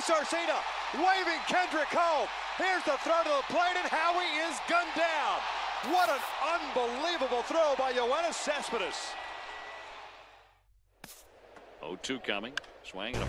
Luis Arcina waving Kendrick home. Here's the throw to the plate, and Howie is gunned down. What an unbelievable throw by Yoenis Cespedes. 0-2 coming. Swing and a...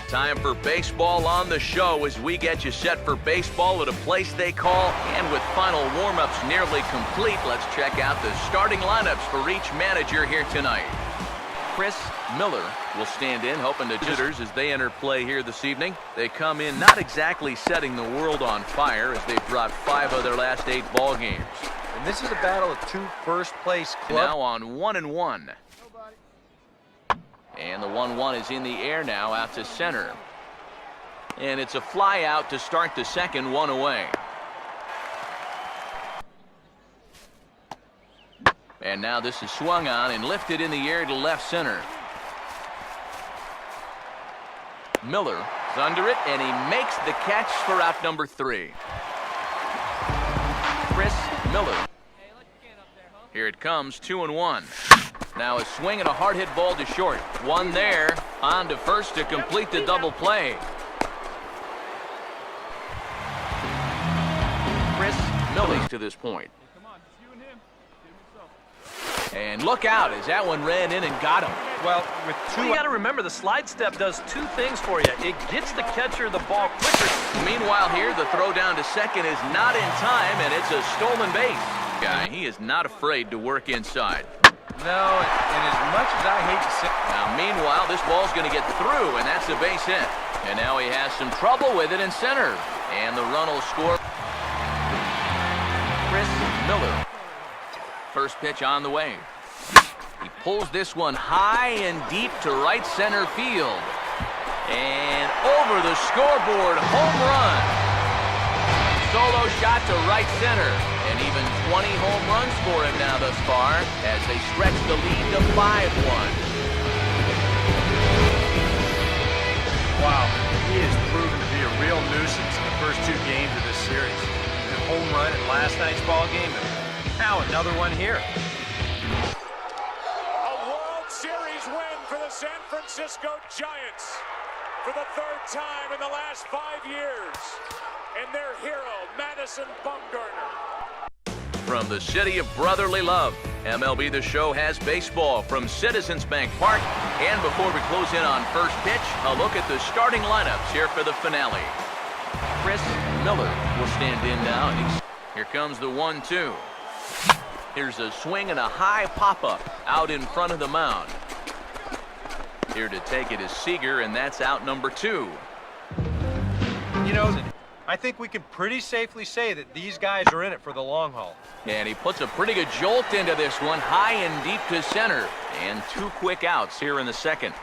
Time for baseball on the show as we get you set for baseball at a place they call. And with final warm-ups nearly complete, let's check out the starting lineups for each manager here tonight. Chris Miller will stand in, hoping to jitters as they enter play here this evening. They come in not exactly setting the world on fire as they've dropped 5 of their last 8 ball games. And this is a battle of 2 first-place clubs. Now on 1-1. And the 1-1 is in the air now out to center. And it's a fly out to start the second, 1 away. And now this is swung on and lifted in the air to left center. Miller is under it, and he makes the catch for out number 3. Chris Miller. Here it comes, 2-1. Now a swing and a hard hit ball to short. One there, on to first to complete the double play. Chris Miller to this point. And look out as that one ran in and got him. Well, with 2... You got to remember, the slide step does 2 things for you. It gets the catcher the ball quicker. Meanwhile here, the throw down to second is not in time, and it's a stolen base. He is not afraid to work inside. No, and as much as I hate to say... Now, meanwhile, this ball's going to get through, and that's a base hit. And now he has some trouble with it in center. And the run will score. Chris Miller. First pitch on the way. He pulls this one high and deep to right center field. And over the scoreboard, home run. Solo shot to right center. And even 20 home runs for him now thus far as they stretch the lead to 5-1. Wow, he has proven to be a real nuisance in the first 2 games of this series. A home run in last night's ball game, and now another one here. A World Series win for the San Francisco Giants for the 3rd time in the last 5 years. And their hero, Madison Bumgarner. From the city of brotherly love, MLB The Show has baseball from Citizens Bank Park. And before we close in on first pitch, a look at the starting lineups here for the finale. Chris Miller will stand in now. And here comes the 1-2. Here's a swing and a high pop-up out in front of the mound. Here to take it is Seager, and that's out number 2. You know, I think we can pretty safely say that these guys are in it for the long haul. And he puts a pretty good jolt into this one, high and deep to center. And 2 quick outs here in the second.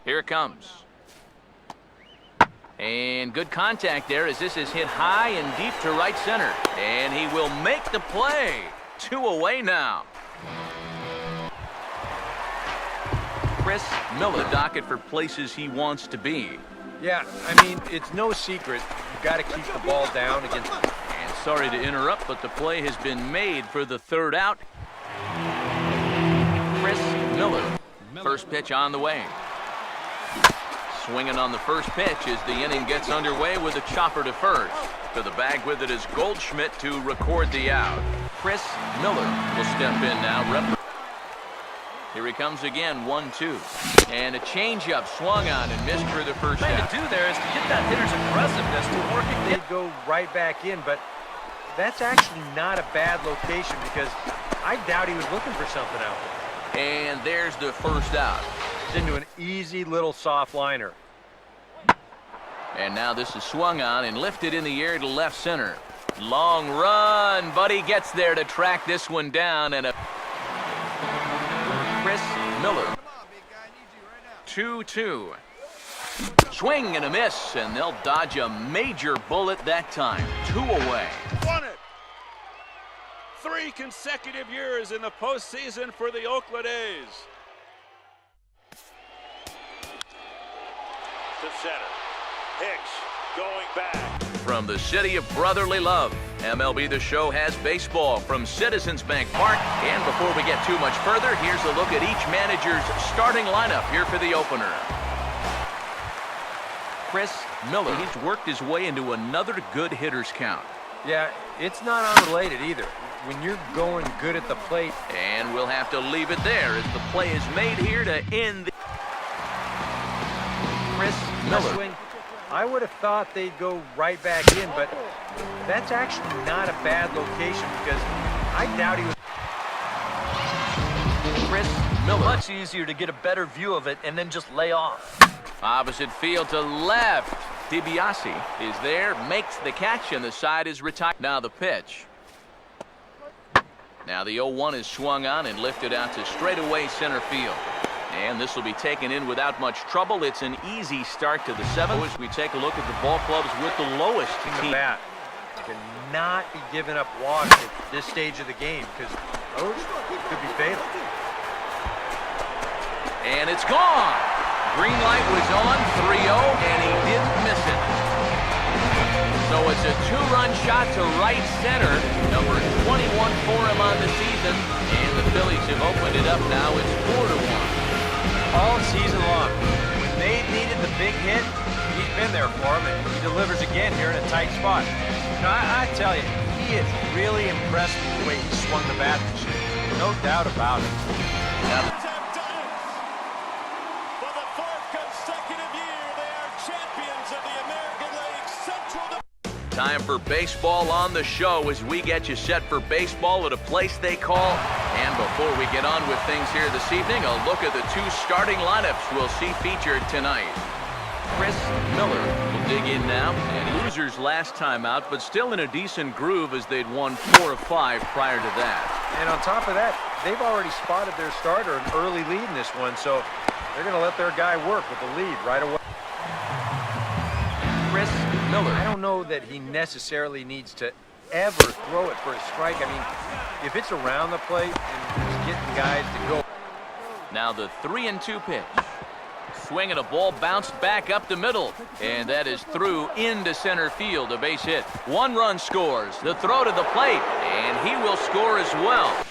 Here it comes. And good contact there as this is hit high and deep to right center. And he will make the play. 2 away now. Chris Miller, the docket for places he wants to be. Yeah, I mean, it's no secret. You've got to keep the ball down against... And sorry to interrupt, but the play has been made for the 3rd out. Chris Miller. First pitch on the way. Swinging on the first pitch as the inning gets underway with a chopper to first. To the bag with it is Goldschmidt to record the out. Chris Miller will step in now. Here he comes again, 1-2. And a changeup swung on and missed for the first What out. to do there is to get that hitter's aggressiveness to work it. They go right back in, but that's actually not a bad location because I doubt he was looking for something out there. And there's the first out. It's into an easy little soft liner. And now this is swung on and lifted in the air to left center. Long run, but he gets there to track this one down. And a Chris Miller. 2-2. Swing and a miss, and they'll dodge a major bullet that time. 2 away. Won it! 3 consecutive years in the postseason for the Oakland A's. To center. Hicks going back. From the city of brotherly love, MLB The Show has baseball from Citizens Bank Park. And before we get too much further, here's a look at each manager's starting lineup here for the opener. Chris Miller. He's worked his way into another good hitter's count. Yeah, it's not unrelated either. When you're going good at the plate. And we'll have to leave it there as the play is made here to end the... Chris Miller. Swing. I would have thought they'd go right back in, but that's actually not a bad location because I doubt he was. Chris Miller. Much easier to get a better view of it and then just lay off. Opposite field to left. DiBiase is there, makes the catch, and the side is retired. Now the pitch. Now the 0-1 is swung on and lifted out to straightaway center field. And this will be taken in without much trouble. It's an easy start to the 7th. As we take a look at the ball clubs with the lowest team. Bat cannot be giving up walks at this stage of the game because those could be fatal. And it's gone. Green light was on, 3-0, and he didn't miss it. So it's a 2-run shot to right center, number 21 for him on the season. And the Phillies have opened it up now. It's 4-1. All season long, when they needed the big hit, he's been there for them, and he delivers again here in a tight spot. Now, I tell you, he is really impressed with the way he swung the bat this year. No doubt about it. Now, For the 4th consecutive year, they are champions of the American League Central. time for baseball on the show as we get you set for baseball at a place they call. And before we get on with things here this evening, a look at the 2 starting lineups we'll see featured tonight. Chris Miller will dig in now, and losers last time out, but still in a decent groove as they'd won 4 of 5 prior to that. And on top of that, they've already spotted their starter an early lead in this one, so they're going to let their guy work with the lead right away. Chris Miller. I don't know that he necessarily needs to ever throw it for a strike. I mean, if it's around the plate and he's getting guys to go. Now the 3-2 pitch. Swing and a ball bounced back up the middle, and that is through into center field, a base hit. 1 run scores. The throw to the plate, and he will score as well.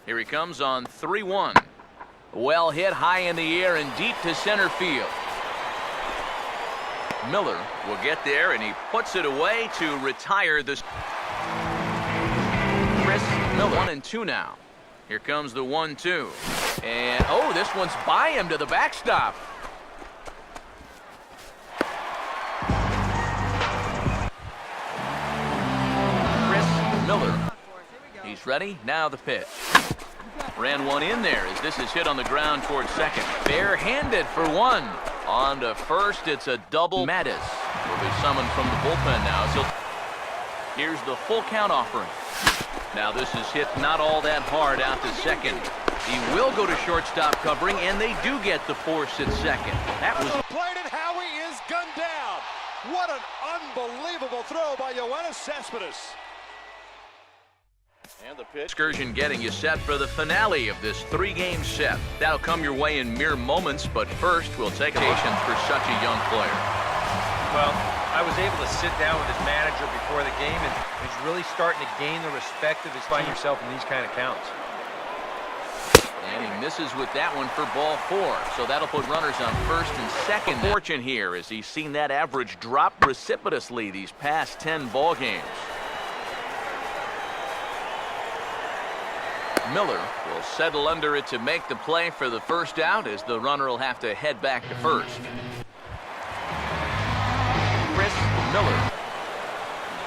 Here he comes on 3-1. Well hit high in the air and deep to center field. Miller will get there, and he puts it away to retire this. Chris Miller. 1-2 now. Here comes the 1-2. And, oh, this one's by him to the backstop. Chris Miller. He's ready. Now the pitch. Ran one in there as this is hit on the ground towards second. Barehanded for 1. On to first, it's a double. Mattis will be summoned from the bullpen now. So here's the full count offering. Now this is hit not all that hard out to second. He will go to shortstop covering, and they do get the force at second. That was Played it, Howie is gunned down. What an unbelievable throw by Yoenis Cespedes. And the pitch. excursion getting you set for the finale of this 3-game set. That'll come your way in mere moments, but first we'll take patience for such a young player. Well, I was able to sit down with his manager before the game, and he's really starting to gain the respect of his find yourself in these kind of counts. And he misses with that one for ball 4. So that'll put runners on first and second. Fortune here as he's seen that average drop precipitously these past 10 ball games. Miller will settle under it to make the play for the first out as the runner will have to head back to first. Chris Miller.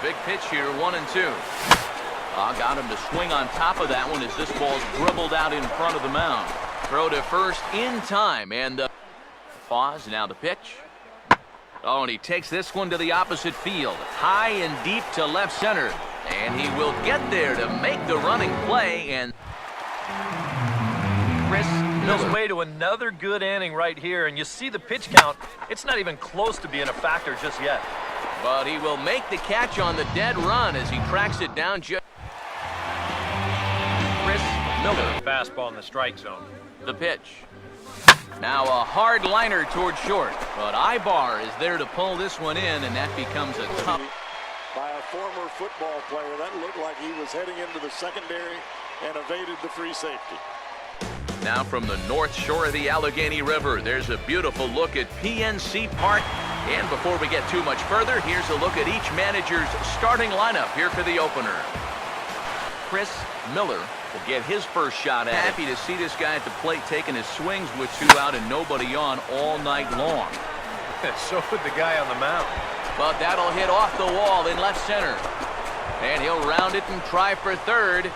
Big pitch here, 1-2. Got him to swing on top of that one as this ball's dribbled out in front of the mound. Throw to first in time, and the pause, now the pitch. Oh, and he takes this one to the opposite field. High and deep to left center. And he will get there to make the running play, and Chris Miller. Way to another good inning right here, and you see the pitch count. It's not even close to being a factor just yet. But he will make the catch on the dead run as he tracks it down. Chris Miller. Fastball in the strike zone. The pitch. Now a hard liner toward short, but Ibar is there to pull this one in, and that becomes a tough. By a former football player, that looked like he was heading into the secondary and evaded the free safety. Now from the north shore of the Allegheny River, there's a beautiful look at PNC Park. And before we get too much further, here's a look at each manager's starting lineup here for the opener. Chris Miller will get his first shot at it. Happy to see this guy at the plate taking his swings with 2 out and nobody on all night long. So would the guy on the mound. But that'll hit off the wall in left center. And he'll round it and try for third.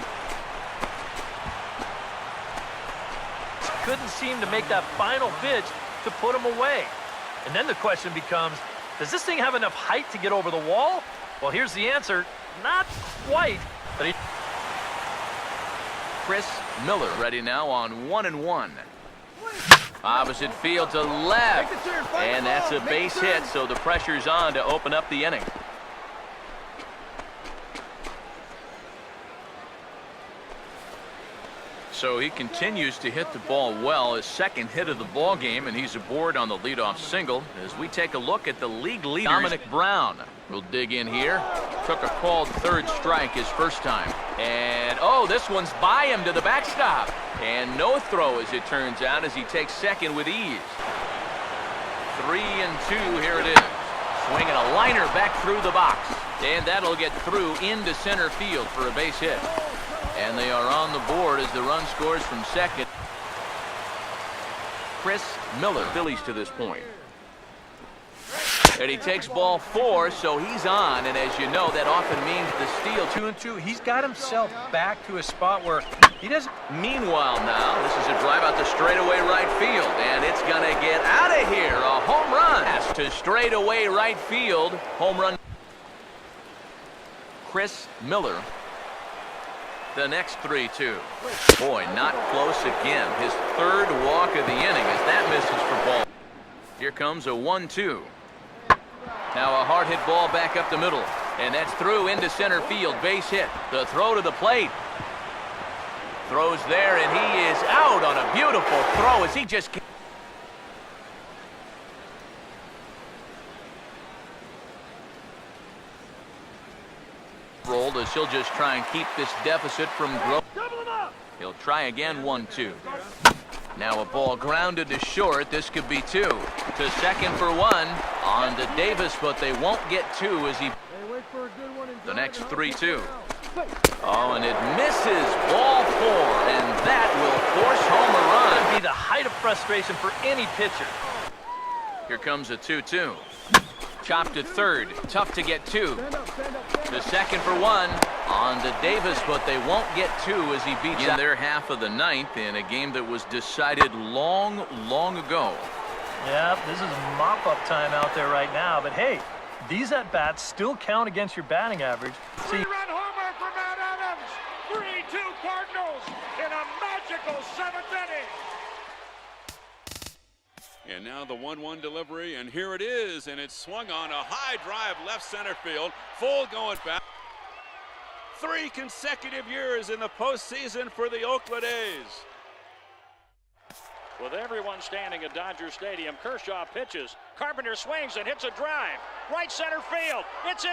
Couldn't seem to make that final pitch to put him away. And then the question becomes, does this thing have enough height to get over the wall? Well, here's the answer. Not quite. But Chris Miller ready now on 1-1. Opposite field to left. And that's a base hit, so the pressure's on to open up the inning. So he continues to hit the ball well, his second hit of the ball game, and he's aboard on the leadoff single. As we take a look at the league leader, Dominic Brown will dig in here. Took a called third strike his first time. And, oh, this one's by him to the backstop. And no throw, as it turns out, as he takes second with ease. 3-2, here it is. Swinging a liner back through the box. And that'll get through into center field for a base hit. And they are on the board as the run scores from second. Chris Miller, Phillies to this point. And he takes ball 4, so he's on. And as you know, that often means the steal. 2-2. He's got himself back to a spot where he doesn't. Meanwhile now, this is a drive out to straightaway right field. And it's going to get out of here. A home run. Pass to straightaway right field. Home run. Chris Miller. The next 3-2. Boy, not close again. His third walk of the inning as that misses for ball. Here comes a 1-2. Now a hard hit ball back up the middle. And that's through into center field. Base hit. The throw to the plate. Throws there, and he is out on a beautiful throw as he just can't. Rolled as he'll just try and keep this deficit from growing. He'll try again, 1-2. Now a ball grounded to short. This could be 2. To second for 1. On to Davis, but they won't get 2 as he. The next 3-2. Oh, and it misses. Ball 4, and that will force home a run. That would be the height of frustration for any pitcher. Here comes a 2-2. Chopped to third. Tough to get 2. To second for 1. On to Davis, but they won't get 2 as he beats in their half of the ninth in a game that was decided long, long ago. Yeah, this is mop-up time out there right now. But hey, these at-bats still count against your batting average. See, 3-run homer for Matt Adams. 3-2 Cardinals in a magical 7th inning. And now the 1-1 delivery, and here it is, and it's swung on a high drive left center field, full going back. 3 consecutive years in the postseason for the Oakland A's. With everyone standing at Dodger Stadium, Kershaw pitches. Carpenter swings and hits a drive. Right center field. It's in.